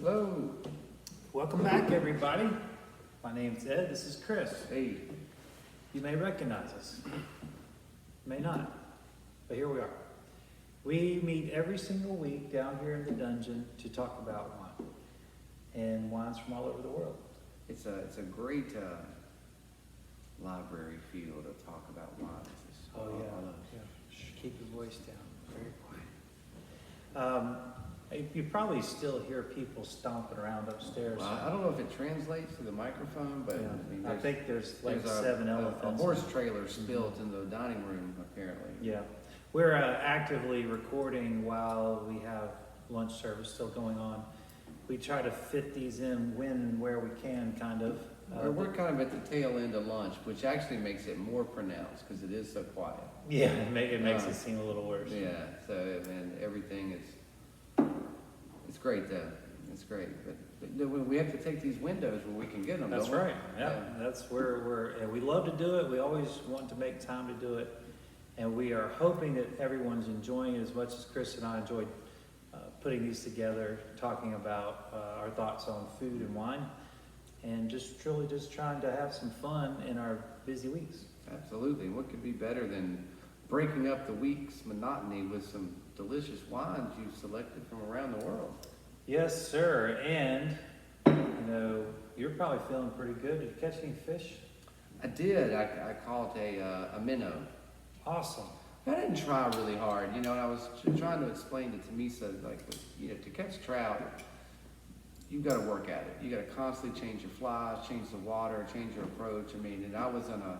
Hello. Welcome back, everybody. My name's Ed. This is Chris. Hey. You may recognize us, may not, but here we are. We meet every single week down here in the dungeon to talk about wine and wines from all over the world. It's a great library feel to talk about wines. Oh yeah. Yeah. Shh, keep your voice down. Very quiet. You probably still hear people stomping around upstairs. Well, I don't know if it translates to the microphone, but Yeah. I mean, I think there's like there's seven a elephants. horse trailer spilled in the dining room, apparently. Yeah, we're actively recording while we have lunch service still going on. We try to fit these in when and where we can, kind of. We're kind of at the tail end of lunch, which actually makes it more pronounced because it is so quiet. Yeah, it makes it seem a little worse. Yeah, so and everything is, it's great though. It's great, but we have to take these windows where we can get them. That's don't we? right. Yeah, that's where we love to do it. We always want to make time to do it, and we are hoping that everyone's enjoying it as much as Chris and I enjoyed putting these together, talking about our thoughts on food and wine, and just truly just trying to have some fun in our busy weeks. Absolutely. What could be better than breaking up the week's monotony with some delicious wines you've selected from around the world? Yes, sir. And you're probably feeling pretty good. Did you catch any fish? I did. I caught a minnow. Awesome. I didn't try really hard, and I was trying to explain to Tamisa, to catch trout, you've got to work at it. You got to constantly change your flies, change the water, change your approach. And I was on a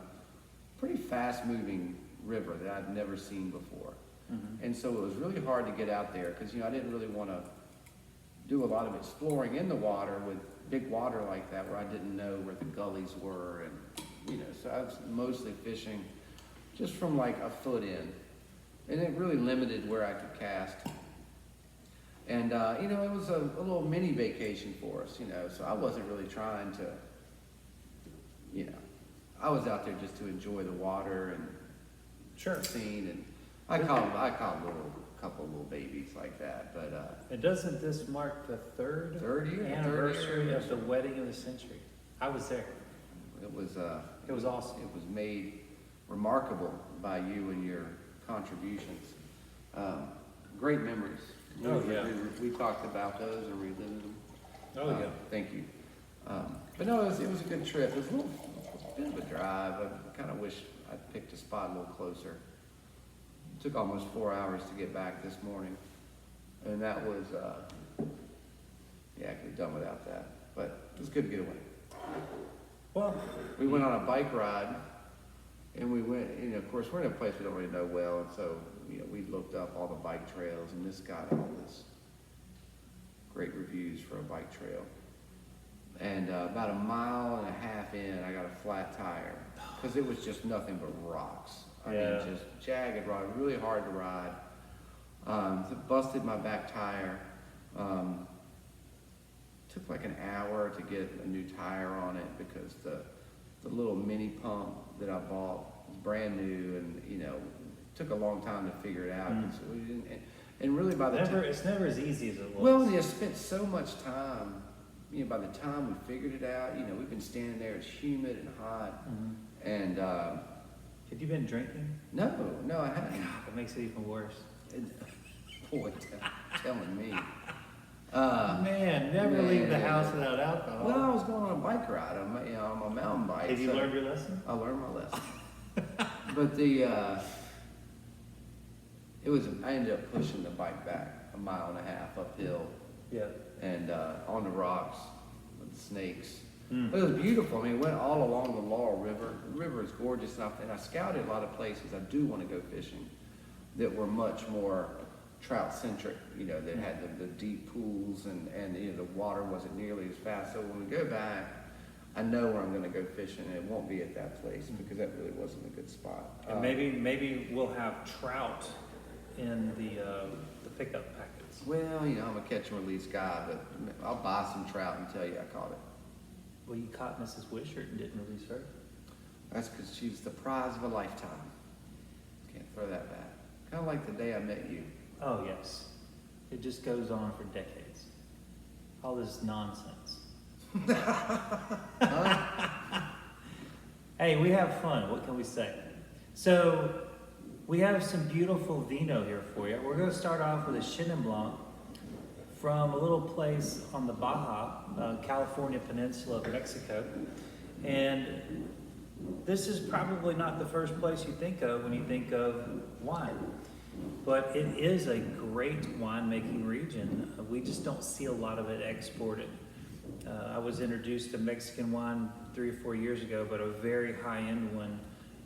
pretty fast-moving river that I'd never seen before. Mm-hmm. And so it was really hard to get out there because, I didn't really want to do a lot of exploring in the water with big water like that where I didn't know where the gullies were. And, so I was mostly fishing just from like a foot in. And it really limited where I could cast. And, it was a little mini vacation for us, so I wasn't really trying to, I was out there just to enjoy the water and Sure. scene. And I caught a couple of little babies like that. But And doesn't this mark the third anniversary of the wedding of the century? I was there. It was awesome. It was made remarkable by you and your contributions. Great memories. Oh, yeah. We talked about those and relived them. Oh, yeah. Thank you. But no, it was a good trip. It was a little bit of a drive. I kind of wish I'd picked a spot a little closer. It took almost 4 hours to get back this morning. And that was, I could have done without that. But it was good to get away. Well, We went on a bike ride, and we went, of course, we're in a place we don't really know well, and so, we looked up all the bike trails, and this got all this great reviews for a bike trail. And about 1.5 miles in, I got a flat tire, because it was just nothing but rocks. I mean, just jagged rock, really hard to ride. Busted my back tire. Took like an hour to get a new tire on it because the little mini pump that I bought was brand new, and took a long time to figure it out. And really by the time, it's never as easy as it looks. well, you spent so much time. By the time we figured it out, we've been standing there. It's humid and hot, Mm-hmm. and Have you been drinking? no, I haven't. That makes it even worse. Boy, telling me. Man, never leave the house without alcohol. Well, I was going on a bike ride on my mountain bike. Have you learned your lesson? I learned my lesson. But I ended up pushing the bike back 1.5 miles uphill. Yeah. And on the rocks with the snakes. Mm. But it was beautiful. I mean, it went all along the Laurel River. The river is gorgeous enough, and I scouted a lot of places I do want to go fishing that were much more trout-centric, that had the deep pools and the water wasn't nearly as fast. So when we go back, I know where I'm going to go fishing, and it won't be at that place because that really wasn't a good spot. And maybe we'll have trout in the pickup packets. Well, I'm a catch and release guy, but I'll buy some trout and tell you I caught it. Well, you caught Mrs. Wishart and didn't release her. That's because she was the prize of a lifetime. Can't throw that back. Kind of like the day I met you. Oh, yes. It just goes on for decades. all this nonsense. Huh? Hey, we have fun. What can we say? So we have some beautiful vino here for you. We're going to start off with a Chenin Blanc from a little place on the Baja, California Peninsula of Mexico. And this is probably not the first place you think of when you think of wine, but it is a great winemaking region. We just don't see a lot of it exported. I was introduced to Mexican wine 3 or 4 years ago, but a very high-end one,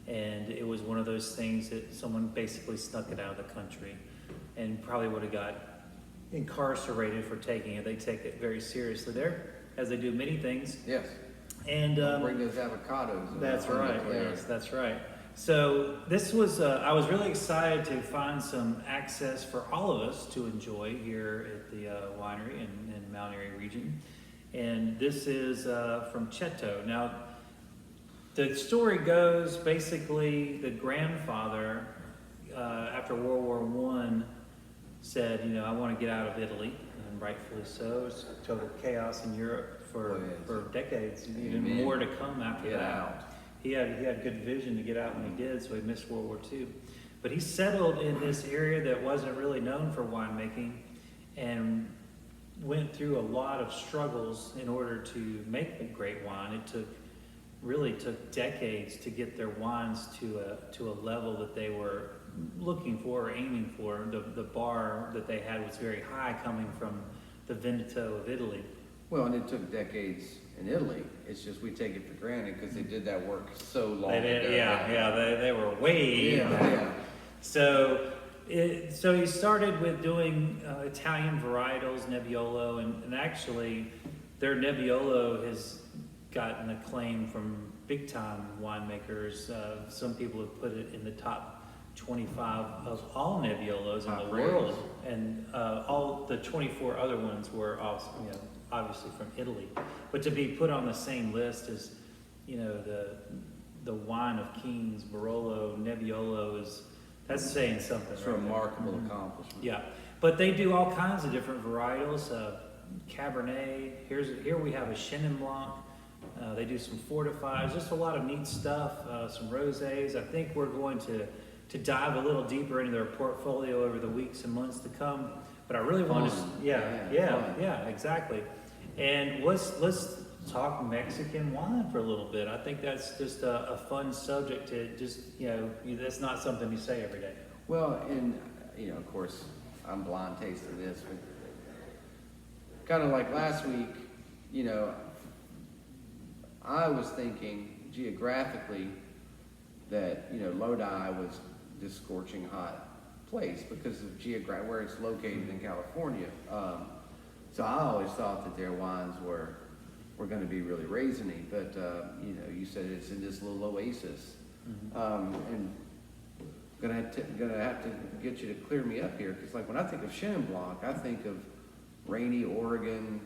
and it was one of those things that someone basically snuck it out of the country and probably would have got incarcerated for taking it. They take it very seriously there, as they do many things. Yes. And Bring those avocados. that's on the right. plate. Yes, that's right. So this was, I was really excited to find some access for all of us to enjoy here at the winery in Mount Airy region. And this is from Cheto. Now, the story goes basically the grandfather, after World War I, said, you know, I want to get out of Italy, and rightfully so. It's total chaos in Europe for decades, even Amen. more to come after Get that. out. He had good vision to get out when he did, so he missed World War II. But he settled in this area that wasn't really known for winemaking and went through a lot of struggles in order to make a great wine. It really took decades to get their wines to a level that they were looking for or aiming for. The bar that they had was very high, coming from the Veneto of Italy. Well, and it took decades in Italy. It's just we take it for granted because they did that work so long They did, ago. they were way Yeah. So he started with doing Italian varietals, Nebbiolo, and actually their Nebbiolo has gotten acclaim from big time winemakers. Some people have put it in the top 25 of all Nebbiolos in the world, and all the 24 other ones were also, you know, obviously from Italy. But to be put on the same list as, you know, the wine of kings, Barolo, Nebbiolo, that's saying something. It's a right there. remarkable accomplishment. Yeah, but they do all kinds of different varietals. Cabernet. Here we have a Chenin Blanc. They do some fortifies, just a lot of neat stuff. Some rosés. I think we're going to dive a little deeper into their portfolio over the weeks and months to come. But I really want to, Fun. yeah, exactly. And let's talk Mexican wine for a little bit. I think that's just a fun subject to just, you know, that's not something you say every day. Well, and, you know, of course, I'm blind tasting this, but kind of like last week, you know, I was thinking geographically that, you know, Lodi was this scorching hot place because of where it's located in California. So I always thought that their wines were going to be really raisiny, but you know, you said it's in this little oasis. And gonna have to get you to clear me up here, because like when I think of Chenin Blanc, I think of rainy Oregon,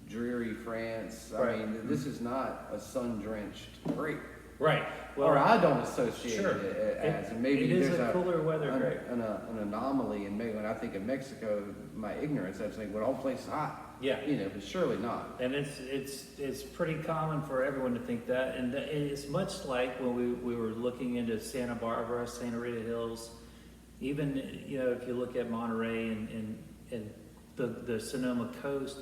dreary France. Right. I mean, this is not a sun-drenched grape. Right. Or I don't associate sure. it as. And maybe it is there's a cooler weather grape. an anomaly, and maybe when I think of Mexico, my ignorance, I just think, well, the whole place is hot. Yeah. You know, but surely not. And it's pretty common for everyone to think that, and it's much like when we were looking into Santa Barbara, Santa Rita Hills, even, you know, if you look at Monterey and the Sonoma coast,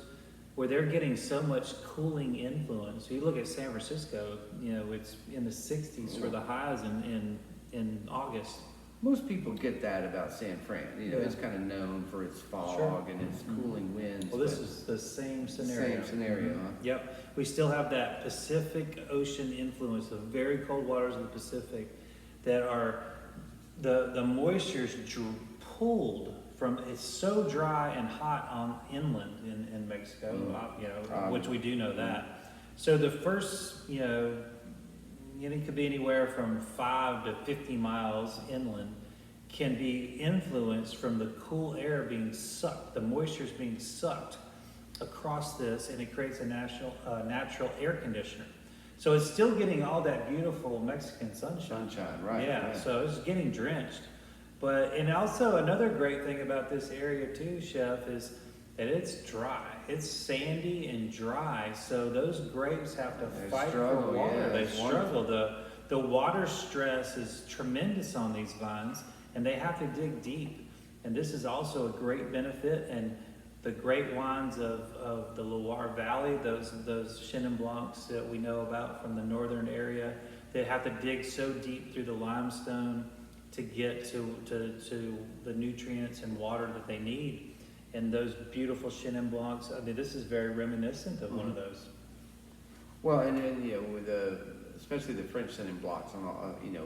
where they're getting so much cooling influence. You look at San Francisco, you know, it's in the 60s for the highs in August. Most people get that about San Fran. You know, Yeah. it's kind of known for its fog Sure. and its cooling winds. Well, this but is the same scenario. same scenario, huh? Yep. We still have that Pacific Ocean influence, the very cold waters of the Pacific that are, the moisture's pulled from, it's so dry and hot on inland in Mexico, you know, which we do know that. So the first, you know, it could be anywhere from 5 to 50 miles inland, can be influenced from the cool air being sucked, the moisture's being sucked across this, and it creates a natural air conditioner. So it's still getting all that beautiful Mexican sunshine. Right. Yeah, right. so it's getting drenched. And also another great thing about this area too, Chef, is that it's dry. It's sandy and dry, so those grapes have to They fight struggle, for water. yeah, They it's struggle. wonderful. The water stress is tremendous on these vines, and they have to dig deep. And this is also a great benefit. And the great wines of the Loire Valley, those Chenin Blancs that we know about from the northern area, they have to dig so deep through the limestone to get to the nutrients and water that they need. And those beautiful Chenin Blancs, I mean, this is very reminiscent of one of those. Well, and then, you know, with especially the French Chenin Blancs, you know,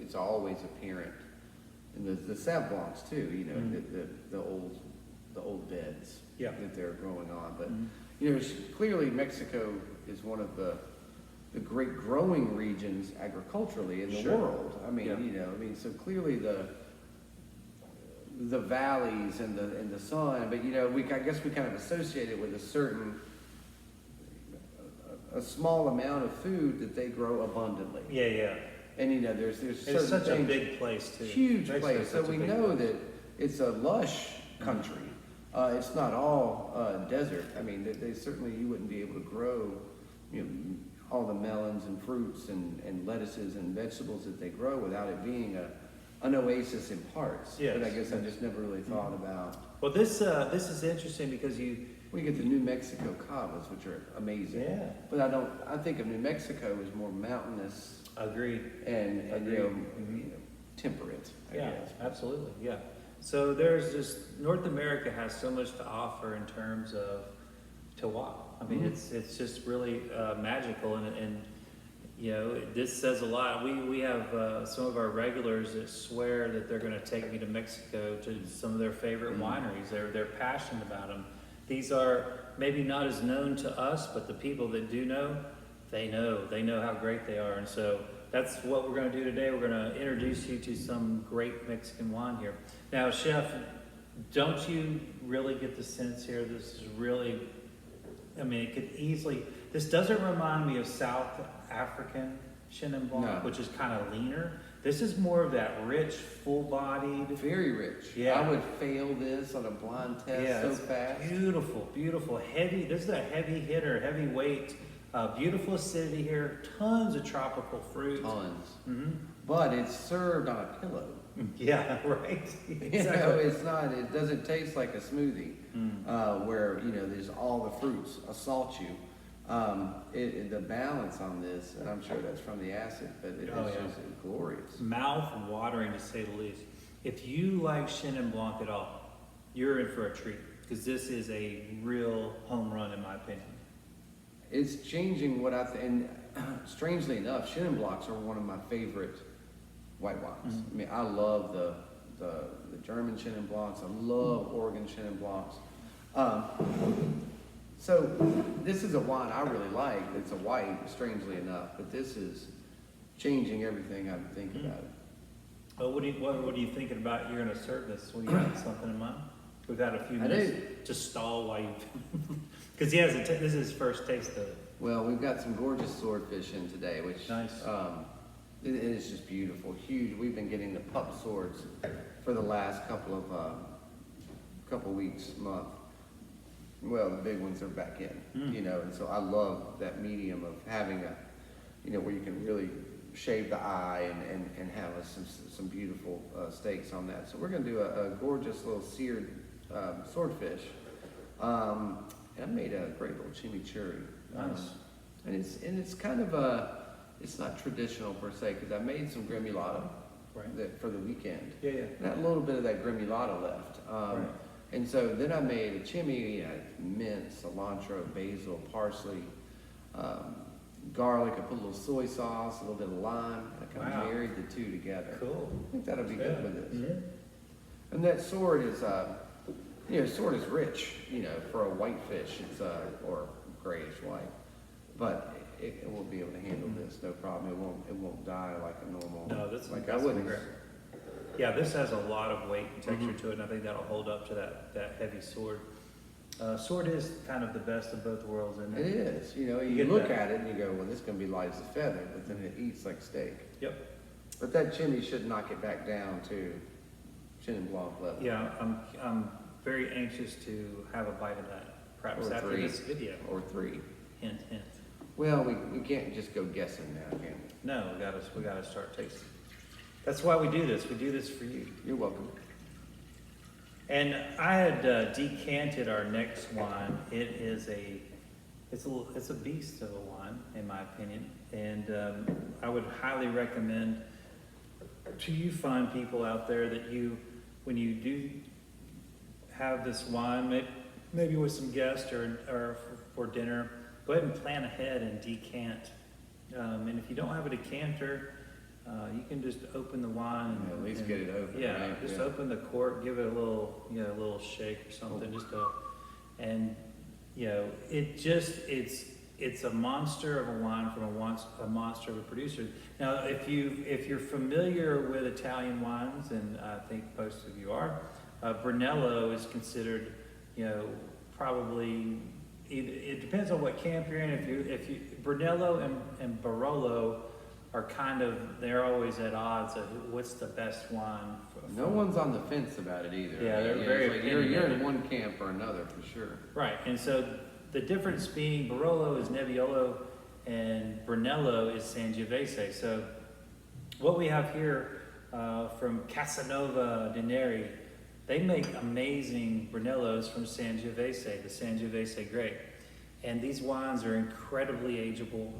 it's always apparent. And the Sauv Blancs too, you know, the old beds that they're growing on. But, you know, clearly Mexico is one of the great growing regions agriculturally in the world. I mean, you know, so clearly the valleys and the sun, but, you know, I guess we kind of associate it with a small amount of food that they grow abundantly. Yeah, yeah. And, you know, there's It's certain such things, a big place too. huge Mexico's place. So such a we big know place. that it's a lush country. It's not all desert. I mean, they certainly, you wouldn't be able to grow, you know, all the melons and fruits and lettuces and vegetables that they grow without it being an oasis in parts. Yes. But I guess I just never really thought about. Well, this is interesting because We get the New Mexico cavas, which are amazing. Yeah. But I think of New Mexico as more mountainous Agreed. and Agreed. you know, temperate, I Yeah, guess. absolutely. Yeah. So there's just North America has so much to offer in terms of terroir. I mean, it's just really magical, and you know, this says a lot. We have some of our regulars that swear that they're going to take me to Mexico to some of their favorite wineries. They're passionate about them. These are maybe not as known to us, but the people that do know, they know how great they are. And so that's what we're going to do today. We're going to introduce you to some great Mexican wine here. Now, Chef, don't you really get the sense here? This is really, I mean, it could easily, this doesn't remind me of South African Chenin Blanc, No. which is kind of leaner. This is more of that rich, full-bodied. Very rich. Yeah. I would fail this on a blind test so it's fast. beautiful, beautiful, heavy. This is a heavy hitter, heavy weight. Beautiful acidity here. Tons of tropical fruit. Tons. Mm-hmm. But it's served on a pillow. Yeah, right. You know, Exactly. it doesn't taste like a smoothie where, you know, there's all the fruits assault you. The balance on this, and I'm sure that's from the acid, but it's just glorious. Mouth watering to say the least. If you like Chenin Blanc at all, you're in for a treat because this is a real home run in my opinion. It's changing what and strangely enough, Chenin Blancs are one of my favorite white wines. I mean, I love the German Chenin Blancs. I love Oregon Chenin Blancs. So this is a wine I really like. It's a white, strangely enough, but this is changing everything I think about it. Well, what are you thinking about? You're going to serve this. What do you got? Something in mind? We've got a few I minutes do. to stall while you, because he has this is his first taste of it. Well, we've got some gorgeous swordfish in today, which Nice. it is just beautiful, huge. We've been getting the pup swords for the last couple weeks, month. Well, the big ones are back in, you know, and so I love that medium of having where you can really shave the eye and have some beautiful steaks on that. So we're going to do a gorgeous little seared swordfish. And I made a great little chimichurri. Nice. And it's kind of it's not traditional per se, because I made some gremolata for the weekend. Yeah, yeah. And I had a little bit of that gremolata left. Right. And so then I made a chimney, mint, cilantro, basil, parsley, garlic. I put a little soy sauce, a little bit of lime. I kind of married the two together. Cool. I think that'll be good with this. Mm-hmm. And that sword is, sword is rich, for a white fish. It's or grayish white, but it will be able to handle this, no problem. It won't die like a normal. No, that's like I that's wouldn't. great. Yeah, this has a lot of weight and texture to it, and I think that'll hold up to that heavy sword. Sword is kind of the best of both worlds, isn't It it? is. You get look that. at it and you go, well, this is going to be light as a feather, but then it eats like steak. Yep. But that chimney should knock it back down to Chenin Blanc level. Yeah, I'm very anxious to have a bite of that, perhaps Or after 3. this video. Or 3. Hint, hint. Well, we can't just go guessing now, can we? No, we gotta start tasting. That's why we do this. We do this for you. You're welcome. And I had decanted our next wine. It's a beast of a wine, in my opinion. And I would highly recommend to you fine people out there that when you do have this wine, maybe with some guests or for dinner, go ahead and plan ahead and decant. And if you don't have a decanter, you can just open the wine and At least get it open, Yeah, right? just Yeah. open the cork, give it a little shake or something, and it's a monster of a wine from a monster of a producer. Now, if you're familiar with Italian wines, and I think most of you are, Brunello is considered, probably. It depends on what camp you're in. If you Brunello and Barolo are they're always at odds of what's the best wine. No one's on the fence about it either. Yeah, they're It's very like you're in opinionated. one camp or another for sure. Right, and so the difference being Barolo is Nebbiolo and Brunello is Sangiovese. So what we have here from Casanova di Neri, they make amazing Brunellos from Sangiovese, the Sangiovese grape. And these wines are incredibly ageable.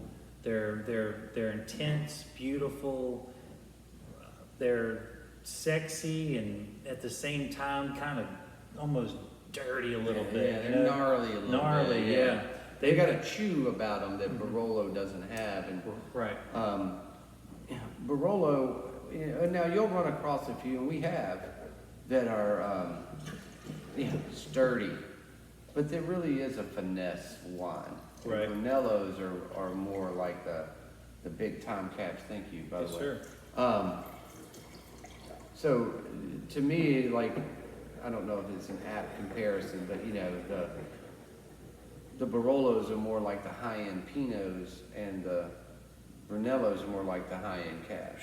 They're intense, beautiful. They're sexy and at the same time kind of almost dirty a little bit. Yeah, they're gnarly a little bit. Gnarly, yeah. They got a chew about them that Barolo doesn't have, and Right. Barolo. Now you'll run across a few, and we have that are sturdy, but there really is a finesse wine. Right. Brunellos are more like the big time caps. Thank you, by the way. Sure. So to me, like, I don't know if it's an apt comparison, but the Barolos are more like the high-end Pinots, and the Brunellos are more like the high-end cabs.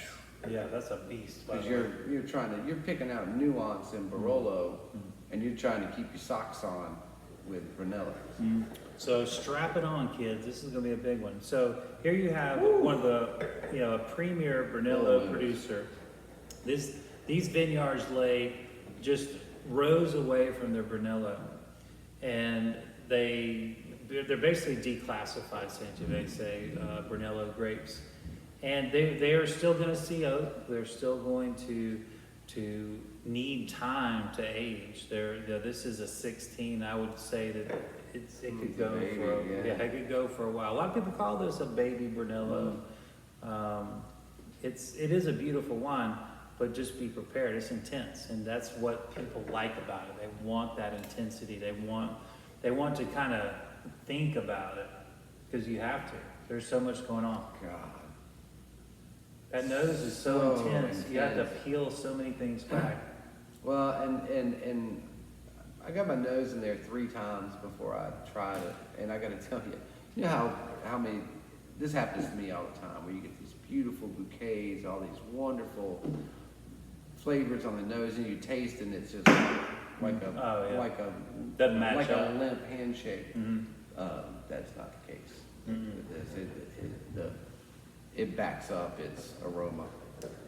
Yeah, that's a beast. by Because the way. you're picking out nuance in Barolo, and you're trying to keep your socks on with Brunello. So strap it on, kids. This is going to be a big one. So here you have one of the, a premier Brunello Oh, producer. These vineyards lay just rows away from their Brunello, and they're basically declassified Sangiovese Brunello grapes, and they are still going to see oak. They're still going to need time to age. This is a 16. I would say that it could go baby, for yeah. it could go for a while. A lot of people call this a baby Brunello. It is a beautiful wine, but just be prepared. It's intense, and that's what people like about it. They want that intensity. They want to kind of think about it, because you have to. There's so much going on. God. That nose is so So intense. You have to intense. peel so many things back. Well, and I got my nose in there 3 times before I tried it, and I got to tell you know how many. This happens to me all the time, where you get these beautiful bouquets, all these wonderful flavors on the nose, and you taste, and it's just like Doesn't match like up. a limp handshake. Mhm. That's not the case Mhm. with this. It backs up its aroma.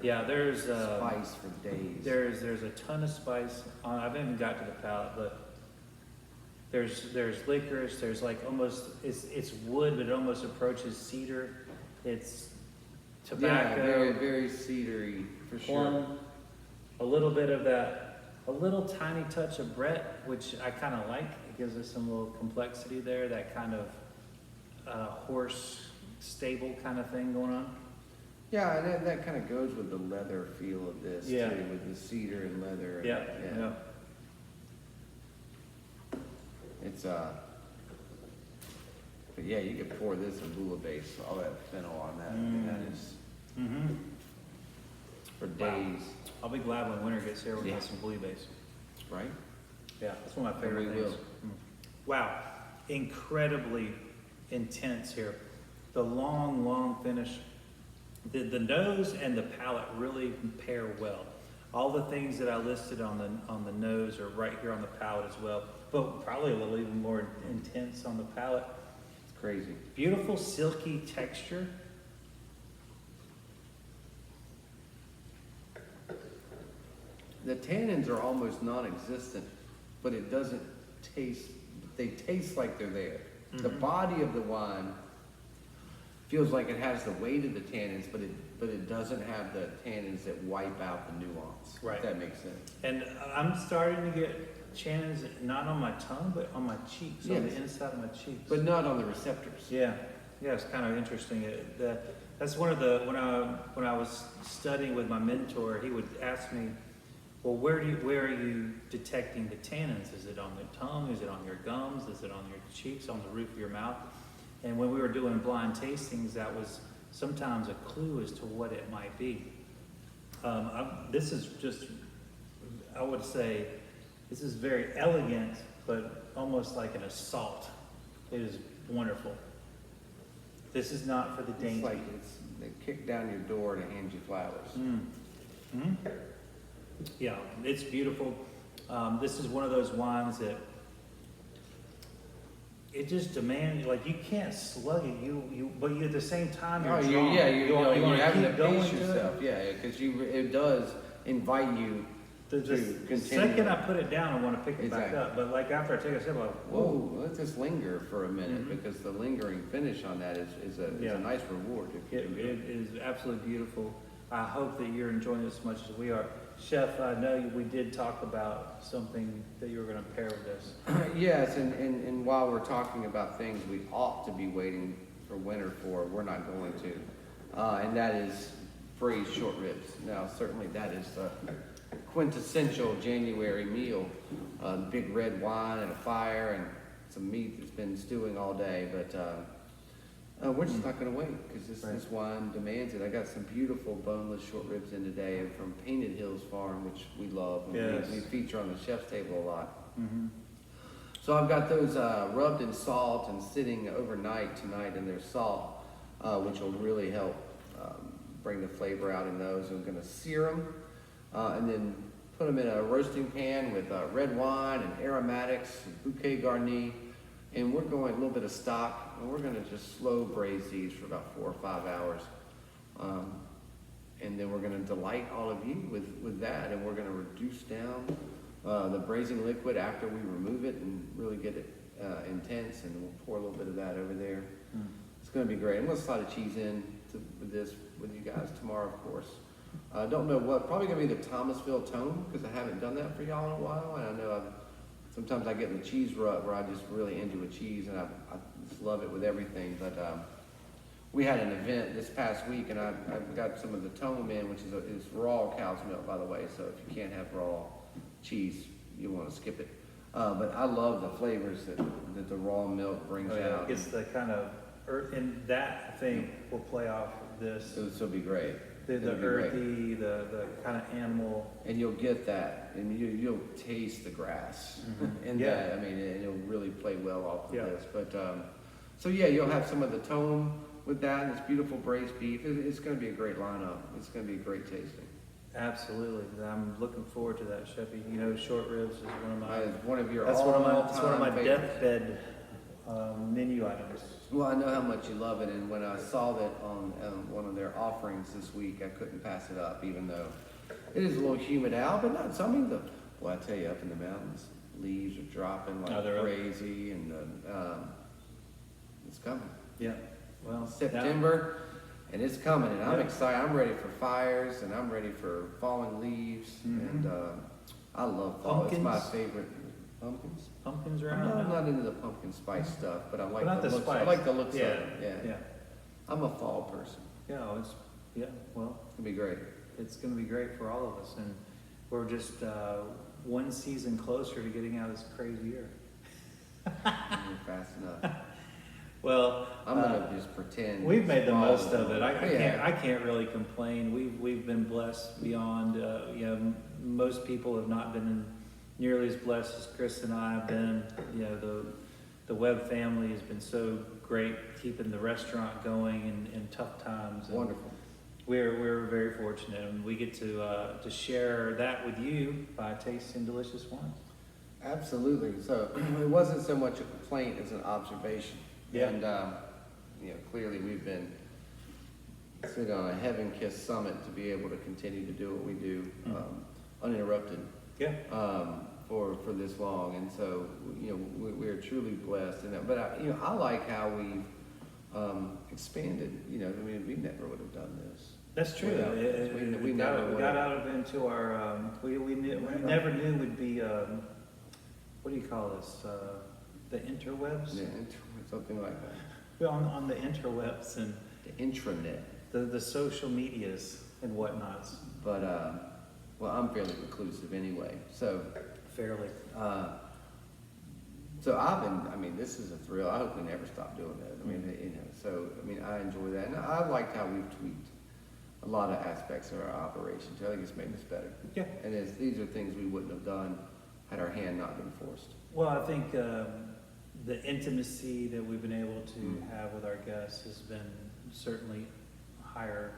Yeah, there's Spice for days. there's a ton of spice. I haven't even got to the palate, but there's licorice. There's like almost it's wood, but it almost approaches cedar. It's tobacco, Yeah, very, very cedary for sure. plum, a little bit of that, a little tiny touch of Brett, which I kind of like. It gives us some little complexity there. That kind of horse stable kind of thing going on. Yeah, and that kind of goes with the leather feel of this Yeah. too, with the cedar and leather. And, Yeah. It's but yeah, you could pour this in bouillabaisse, all that fennel on that. I mean, that is Mm-hmm. for Wow. days, I'll be glad when winter gets here. We'll Yeah. have some blueberries. right? Yeah, that's one of my And favorite we things. Wow, incredibly intense here. The long finish. The nose and the palate really pair well. All the things that I listed on the nose are right here on the palate as well, but probably a little even more intense on the palate. It's crazy. Beautiful silky texture. The tannins are almost non-existent, but it doesn't taste, they taste like they're there. The body of the wine feels like it has the weight of the tannins, but it doesn't have the tannins that wipe out the nuance. Right. If that makes sense. And I'm starting to get tannins not on my tongue, but on my cheeks, on the Yes. inside of my cheeks. But not on the receptors. Yeah, it's kind of interesting. That's one of when I was studying with my mentor, he would ask me, well, where are you detecting the tannins? Is it on the tongue? Is it on your gums? Is it on your cheeks? On the roof of your mouth? And when we were doing blind tastings, that was sometimes a clue as to what it might be. This is just, I would say, this is very elegant, but almost like an assault. It is wonderful. This is not for the dainty. It's like they kick down your door to hand you flowers. Yeah, it's beautiful. This is one of those wines that it just demands, like you can't slug it, but you at the same time you're drawn. You're wanna having to keep going pace to it. yourself. Yeah, because it does invite you The to continue. second I put it down, I want to pick it back Exactly. up. But like after I take a sip, I'm like, Whoa, whoa. let's just linger for a minute, Mhm. because the lingering finish on that is Yeah. a nice reward. If you It do it. is absolutely beautiful. I hope that you're enjoying it as much as we are. Chef, I know we did talk about something that you were going to pair with this. Yes, and while we're talking about things we ought to be waiting for winter for, we're not going to. And that is braised short ribs. Now, certainly that is the quintessential January meal. Big red wine and a fire and some meat that's been stewing all day, but we're just not gonna wait, because this wine demands it. I got some beautiful boneless short ribs in today from Painted Hills Farm, which we love. And Yes. we feature on the chef's table a lot. Mm-hmm. So I've got those rubbed in salt and sitting overnight tonight in their salt, which will really help bring the flavor out in those. I'm gonna sear them and then put them in a roasting pan with red wine and aromatics, bouquet garni, and we're going a little bit of stock, and we're gonna just slow braise these for about 4 or 5 hours. And then we're gonna delight all of you with that, and we're gonna reduce down the braising liquid after we remove it and really get it intense, and we'll pour a little bit of that over there. It's gonna be great. I'm gonna slide a cheese in with this with you guys tomorrow, of course. I don't know what, probably gonna be the Thomasville Tome, because I haven't done that for y'all in a while, and I know sometimes I get in the cheese rut where I just really into a cheese, and I just love it with everything, but we had an event this past week, and I've got some of the Tome in, which is raw cow's milk, by the way, so if you can't have raw cheese, you wanna skip it. But I love the flavors that the raw milk brings out. It's the kind of earth, and that I think will play off this. So this will be great. The It'll be great. earthy, the kind of animal. And you'll get that, and you'll taste the grass. And Yeah. that, I mean, and it'll really play well off of Yeah. this. But, so yeah, you'll have some of the tome with that, and it's beautiful braised beef. It's gonna be a great lineup. It's gonna be great tasting. Absolutely. I'm looking forward to that, Chefy. You know, short ribs is one of my, One of your that's one of my all-time favorites. deathbed menu items. Well, I know how much you love it, and when I saw that on one of their offerings this week, I couldn't pass it up, even though it is a little humid out, but not, so I mean, well, I tell you, up in the mountains, leaves are dropping like they're up. crazy, and it's coming. Yeah. Well, September, and it's coming, and I'm Yeah. excited. I'm ready for fires, and I'm ready for falling leaves, and I love fall. It's my Pumpkins? favorite. Pumpkins? Pumpkins are I'm out now. not into the pumpkin spice stuff, but I like But not the the looks. I spice. like the looks Yeah. of it. Yeah. I'm a fall person. Well, It'll be great. it's going to be great for all of us, and we're just one season closer to getting out of this crazy year. You're fast enough. Well, I'm gonna just pretend. we've made the fall most is of it. I yeah. can't really complain. We've been blessed beyond. Most people have not been nearly as blessed as Chris and I have been. You know, the Webb family has been so great keeping the restaurant going in tough times. And, Wonderful. We're very fortunate, and we get to share that with you by tasting delicious wines. Absolutely. So it wasn't so much a complaint as an observation. Yeah. And, clearly we've been sitting on a heaven-kissed summit to be able to continue to do what we do, uninterrupted, Yeah. for this long. And so, we're truly blessed in that. But, I like how we've, expanded, we never would have done this. That's true. Without this. We never We would got have. out of into our, we never knew we'd be, what do you call this? The interwebs? Yeah, something like that. We're on the interwebs and The intranet. the social medias and whatnots, But, well, I'm fairly reclusive anyway. So, fairly. So this is a thrill. I hope we never stop doing that. I enjoy that. And I liked how we've tweaked a lot of aspects of our operation too. I think it's made us better. Yeah. And these are things we wouldn't have done had our hand not been forced. Well, I think the intimacy that we've been able to have with our guests has been certainly higher,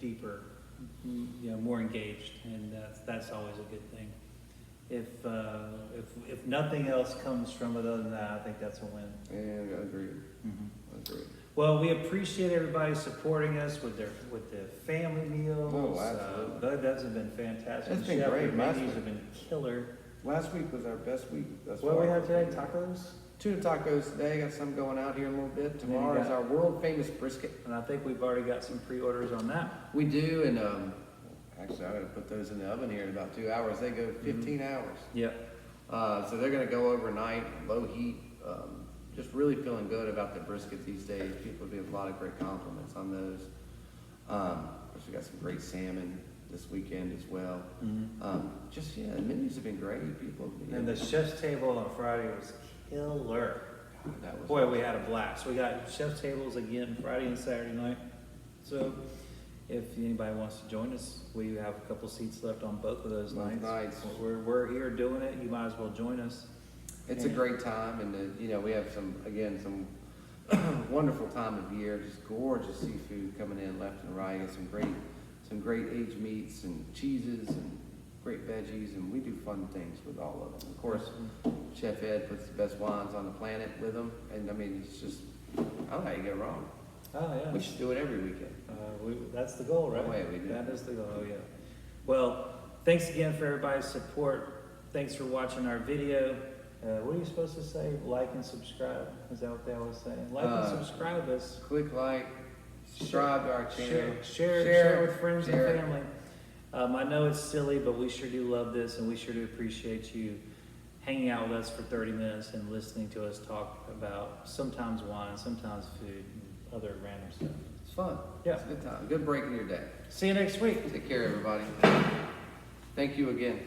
deeper, more engaged, and that's always a good thing. If nothing else comes from it other than that, I think that's a win. Yeah, I agree. Agreed. Well, we appreciate everybody supporting us with the family meals. Oh, absolutely. Those have been fantastic. It's been Chef, great. your menus have been killer. Last week was our best week thus What do far. we have today? Tacos? Tuna tacos today. Got some going out here in a little bit. then you Tomorrow is got- our world famous brisket. And I think we've already got some pre-orders on that. We do, and actually, I'm gonna put those in the oven here in about 2 hours. They go 15 hours. Yep. So they're gonna go overnight, low heat. Just really feeling good about the brisket these days. People give a lot of great compliments on those. Of course, we got some great salmon this weekend as well. The menus have been great. People. And the chef's table on Friday was killer. That was Boy, we had a blast. We got chef's tables again Friday and Saturday night. So if anybody wants to join us, we have a couple seats left on both of those Both nights. nights. We're here doing it. You might as well join us. It's a great time, and we have some wonderful time of year. Just gorgeous seafood coming in left and right. And some great aged meats and cheeses and great veggies, and we do fun things with all of them. Of course, Chef Ed puts the best wines on the planet with them, and it's just, I don't know how you get wrong. Oh, yeah. We should do it every weekend. That's the goal, right? Oh, yeah, we do. That is the goal, oh, yeah. Well, thanks again for everybody's support. Thanks for watching our video. What are you supposed to say? Like and subscribe? Is that what they always say? Like and subscribe us. Click like, subscribe to our channel. Share with friends share and it. family. I know it's silly, but we sure do love this, and we sure do appreciate you hanging out with us for 30 minutes and listening to us talk about sometimes wine, sometimes food, and other random stuff. It's fun. Yeah. It's a good time. Good break in your day. See you next week. Take care, everybody. Thank you again.